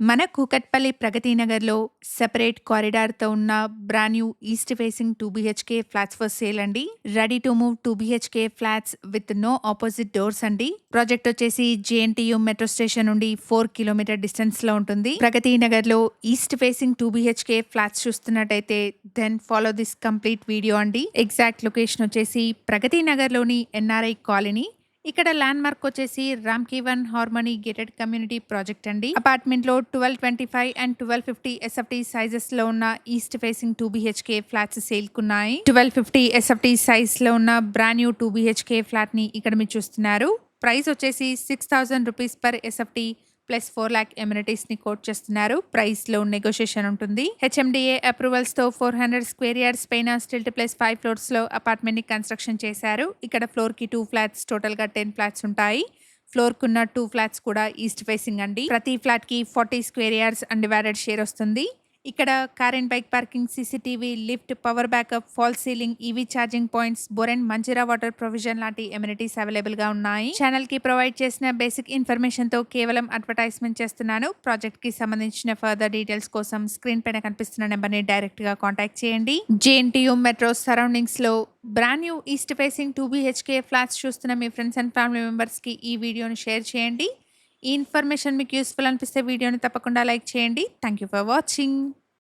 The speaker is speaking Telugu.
మన కూకట్పల్లి ప్రగతి నగర్‌లో సెపరేట్ కారిడార్‌తో ఉన్న brand new east facing 2 BHK flats for sale అండి. Ready to move 2 BHK flats with no opposite doors అండి. ప్రాజెక్ట్ వచ్చేసి జేఎన్టీయూ మెట్రో స్టేషన్ నుండి 4 కిలోమీటర్ డిస్టెన్స్‌లో ఉంటుంది. ప్రగతి నగర్‌లో ఈస్ట్ ఫేసింగ్ 2 బీహెచ్‌కే ఫ్లాట్స్ చూస్తున్నట్టయితే then follow this complete video అండి. ఎగ్జాక్ట్ లొకేషన్ వచ్చేసి ప్రగతి నగర్‌లోని ఎన్ఆర్ఐ కాలనీ. ఇక్కడ ల్యాండ్ మార్క్ వచ్చేసి Ramky One Harmony gated community project అండి. అపార్ట్మెంట్ లో 1225 అండ్ 1250 ఎస్ఎఫ్టీ సైజెస్ లో ఉన్న east facing 2 BHK flats sale కున్నాయి. 1250 ఎస్ఎఫ్టీ సైజ్ లో ఉన్న బ్రాండ్ న్యూ 2 బీహెచ్కే ఫ్లాట్ ని ఇక్కడ మీరు చూస్తున్నారు. ప్రైస్ వచ్చేసి 6,000 rupees per SFT plus 4 lakh amenities ని కోట్ చేస్తున్నారు. ప్రైస్ లో నెగోషియేషన్ ఉంటుంది. హెచ్ఎండిఏ అప్రూవల్స్ తో 400 స్క్వేర్ యార్డ్స్ పైన స్టిల్ట్ ప్లస్ 5 ఫ్లోర్స్ లో అపార్ట్మెంట్ ని కన్స్ట్రక్షన్ చేశారు. ఇక్కడ ఫ్లోర్ కి 2 ఫ్లాట్స్ టోటల్ గా 10 ఫ్లాట్స్ ఉంటాయి. ఫ్లోర్ కున్న 2 ఫ్లాట్స్ కూడా ఈస్ట్ ఫేసింగ్ అండి. ప్రతి ఫ్లాట్ కి 40 స్క్వేర్ యార్డ్స్ అన్డివైడెడ్ షేర్ వస్తుంది. ఇక్కడ car and bike parking, CCTV, lift, power backup, false ceiling, EV charging points, bore and Manjira water provision లాంటి ఎమ్యూనిటీస్ అవైలబుల్ గా ఉన్నాయి. ఛానల్ కి ప్రొవైడ్ చేసిన బేసిక్ ఇన్ఫర్మేషన్ తో కేవలం అడ్వర్టైజ్మెంట్ చేస్తున్నాను. ప్రాజెక్ట్ కి సంబంధించిన ఫర్దర్ డీటెయిల్స్ కోసం స్క్రీన్ పైన కనిపిస్తున్న నెంబర్ ని డైరెక్ట్ గా కాంటాక్ట్ చేయండి. జేఎన్టీయూ మెట్రో సరౌండింగ్స్ లో brand new east facing 2 BHK flats చూస్తున్న మీ ఫ్రెండ్స్ అండ్ ఫ్యామిలీ మెంబర్స్ కి ఈ వీడియోని షేర్ చేయండి. ఈ ఇన్ఫర్మేషన్ మీకు యూస్ఫుల్ అనిపిస్తే వీడియోని తప్పకుండా లైక్ చేయండి. Thank you for watching.